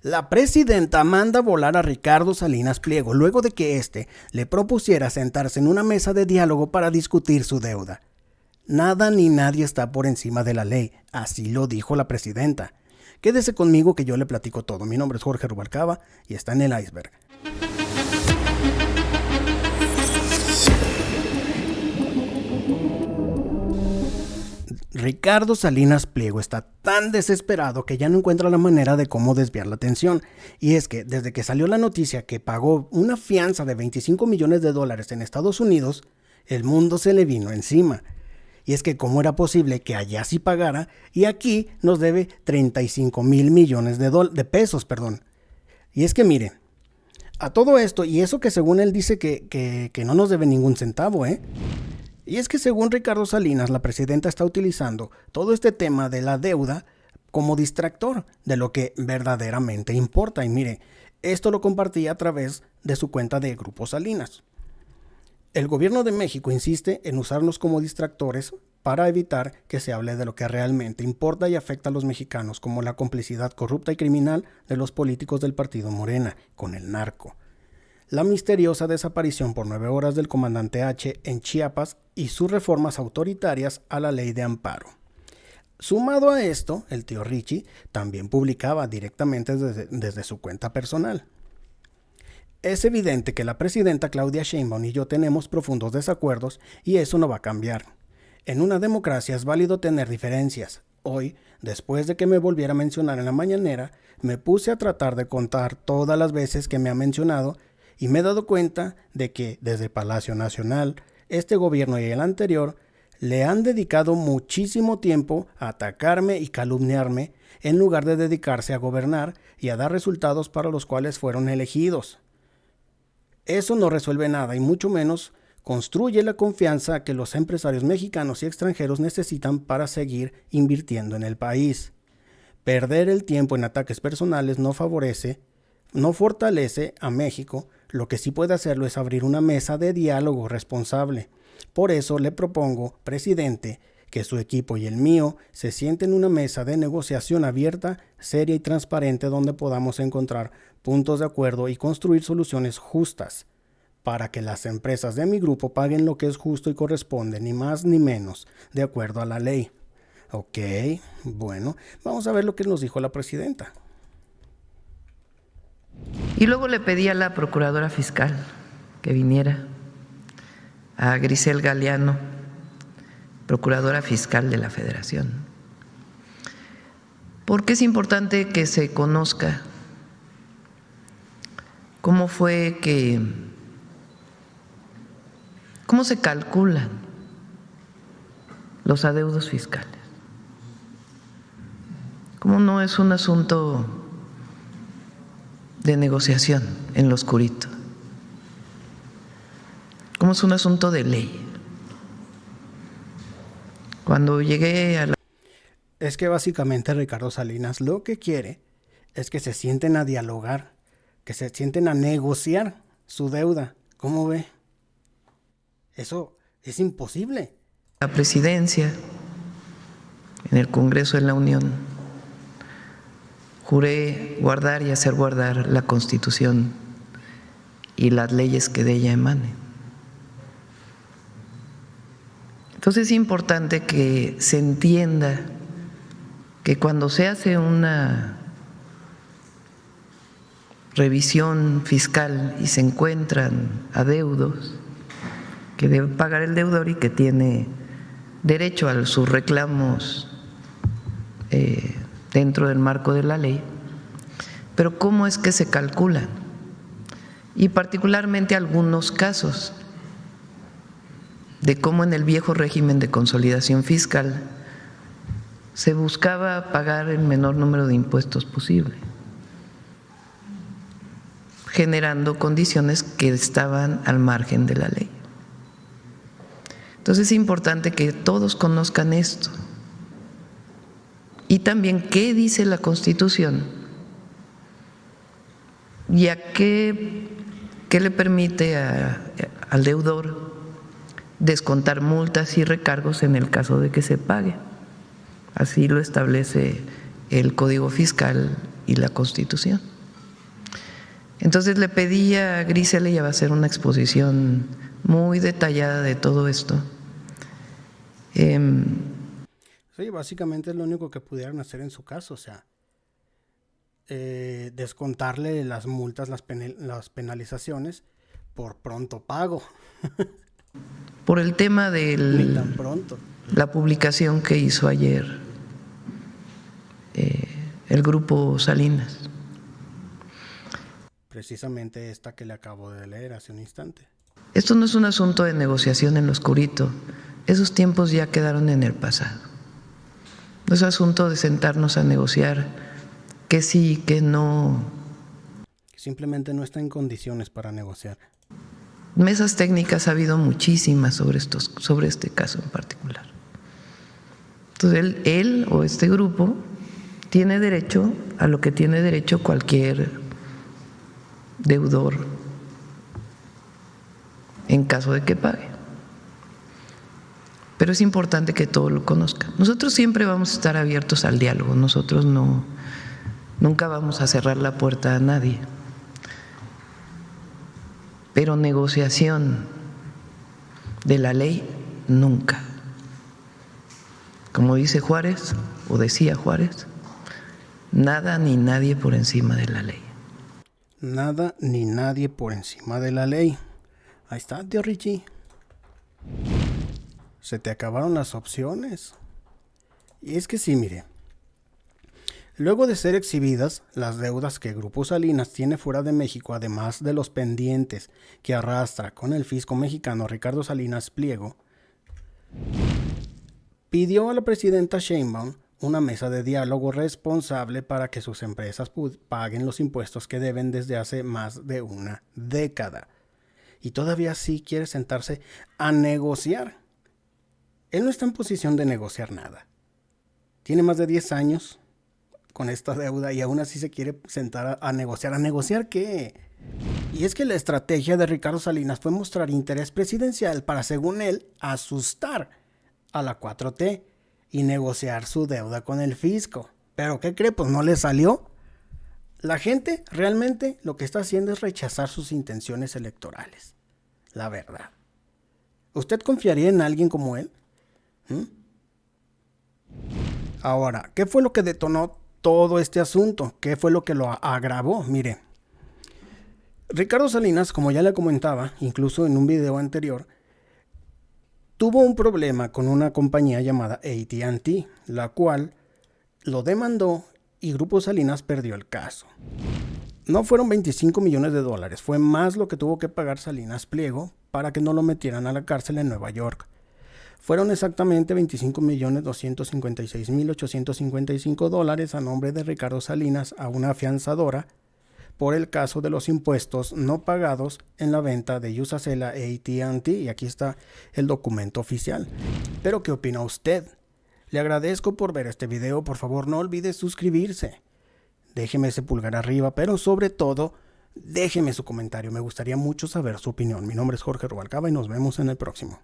La presidenta manda volar a Ricardo Salinas Pliego luego de que éste le propusiera sentarse en una mesa de diálogo para discutir su deuda. Nada ni nadie está por encima de la ley, así lo dijo la presidenta. Quédese conmigo que yo le platico todo. Mi nombre es Jorge Rubalcaba y está en el iceberg. Ricardo Salinas Pliego está tan desesperado que ya no encuentra la manera de cómo desviar la atención. Y es que desde que salió la noticia que pagó una fianza de $25 millones en Estados Unidos, el mundo se le vino encima. Y es que cómo era posible que allá sí pagara y aquí nos debe 35 mil millones de pesos. Y es que miren, a todo esto, y eso que según él dice que no nos debe ningún centavo, Y es que según Ricardo Salinas, la presidenta está utilizando todo este tema de la deuda como distractor de lo que verdaderamente importa. Y mire, esto lo compartía a través de su cuenta de Grupo Salinas. El gobierno de México insiste en usarnos como distractores para evitar que se hable de lo que realmente importa y afecta a los mexicanos, como la complicidad corrupta y criminal de los políticos del partido Morena con el narco, la misteriosa desaparición por 9 horas del comandante H en Chiapas y sus reformas autoritarias a la ley de amparo. Sumado a esto, el tío Richie también publicaba directamente desde su cuenta personal. Es evidente que la presidenta Claudia Sheinbaum y yo tenemos profundos desacuerdos y eso no va a cambiar. En una democracia es válido tener diferencias. Hoy, después de que me volviera a mencionar en la mañanera, me puse a tratar de contar todas las veces que me ha mencionado y me he dado cuenta de que desde Palacio Nacional, este gobierno y el anterior le han dedicado muchísimo tiempo a atacarme y calumniarme en lugar de dedicarse a gobernar y a dar resultados para los cuales fueron elegidos. Eso no resuelve nada y mucho menos construye la confianza que los empresarios mexicanos y extranjeros necesitan para seguir invirtiendo en el país. Perder el tiempo en ataques personales no fortalece a México. Lo que sí puede hacerlo es abrir una mesa de diálogo responsable. Por eso le propongo, presidente, que su equipo y el mío se sienten en una mesa de negociación abierta, seria y transparente donde podamos encontrar puntos de acuerdo y construir soluciones justas para que las empresas de mi grupo paguen lo que es justo y corresponde, ni más ni menos, de acuerdo a la ley. Ok, bueno, vamos a ver lo que nos dijo la presidenta. Y luego le pedí a la procuradora fiscal que viniera, a Grisel Galeano, procuradora fiscal de la Federación, porque es importante que se conozca cómo se calculan los adeudos fiscales. Cómo no es un asunto de negociación en lo oscurito, como es un asunto de ley. Cuando llegué a la... Es que básicamente Ricardo Salinas lo que quiere es que se sienten a dialogar, que se sienten a negociar su deuda. ¿Cómo ve? Eso es imposible. La presidencia, en el Congreso de la Unión, juré guardar y hacer guardar la Constitución y las leyes que de ella emanen. Entonces es importante que se entienda que cuando se hace una revisión fiscal y se encuentran adeudos que debe pagar el deudor y que tiene derecho a sus reclamos dentro del marco de la ley, pero ¿cómo es que se calculan? Y particularmente algunos casos de cómo en el viejo régimen de consolidación fiscal se buscaba pagar el menor número de impuestos posible, generando condiciones que estaban al margen de la ley. Entonces es importante que todos conozcan esto y también qué dice la Constitución y a qué le permite al deudor descontar multas y recargos en el caso de que se pague. Así lo establece el Código Fiscal y la Constitución. Entonces le pedí a Grisel, ella va a hacer una exposición muy detallada de todo esto. Sí, básicamente es lo único que pudieran hacer en su caso, o sea, descontarle las multas, las penalizaciones por pronto pago. Por el tema Ni tan pronto. la publicación que hizo ayer el grupo Salinas. Precisamente esta que le acabo de leer hace un instante. Esto no es un asunto de negociación en lo oscurito. Esos tiempos ya quedaron en el pasado. No es asunto de sentarnos a negociar que sí, que no. Simplemente no está en condiciones para negociar. Mesas técnicas ha habido muchísimas sobre este caso en particular. Entonces él o este grupo tiene derecho a lo que tiene derecho cualquier deudor en caso de que pague. Pero es importante que todos lo conozcan. Nosotros siempre vamos a estar abiertos al diálogo, nosotros nunca vamos a cerrar la puerta a nadie. Pero negociación de la ley, nunca. Como dice Juárez, o decía Juárez, nada ni nadie por encima de la ley. Nada ni nadie por encima de la ley. Ahí está, tío Richie. Se te acabaron las opciones. Y es que sí, mire. Luego de ser exhibidas las deudas que Grupo Salinas tiene fuera de México, además de los pendientes que arrastra con el fisco mexicano Ricardo Salinas Pliego, pidió a la presidenta Sheinbaum una mesa de diálogo responsable para que sus empresas paguen los impuestos que deben desde hace más de una década. Y todavía sí quiere sentarse a negociar. Él no está en posición de negociar nada. Tiene más de 10 años con esta deuda y aún así se quiere sentar a negociar. ¿A negociar qué? Y es que la estrategia de Ricardo Salinas fue mostrar interés presidencial para, según él, asustar a la 4T y negociar su deuda con el fisco. ¿Pero qué cree? Pues no le salió. La gente realmente lo que está haciendo es rechazar sus intenciones electorales. La verdad. ¿Usted confiaría en alguien como él? Ahora, ¿qué fue lo que detonó todo este asunto? ¿Qué fue lo que lo agravó? Mire, Ricardo Salinas, como ya le comentaba, incluso en un video anterior, tuvo un problema con una compañía llamada AT&T, la cual lo demandó y Grupo Salinas perdió el caso. No fueron 25 millones de dólares, fue más lo que tuvo que pagar Salinas Pliego para que no lo metieran a la cárcel en Nueva York. Fueron exactamente 25.256.855 dólares a nombre de Ricardo Salinas a una afianzadora por el caso de los impuestos no pagados en la venta de Usacell a AT&T, y aquí está el documento oficial. Pero ¿qué opina usted? Le agradezco por ver este video, por favor no olvide suscribirse. Déjeme ese pulgar arriba, pero sobre todo, déjeme su comentario, me gustaría mucho saber su opinión. Mi nombre es Jorge Rubalcaba y nos vemos en el próximo.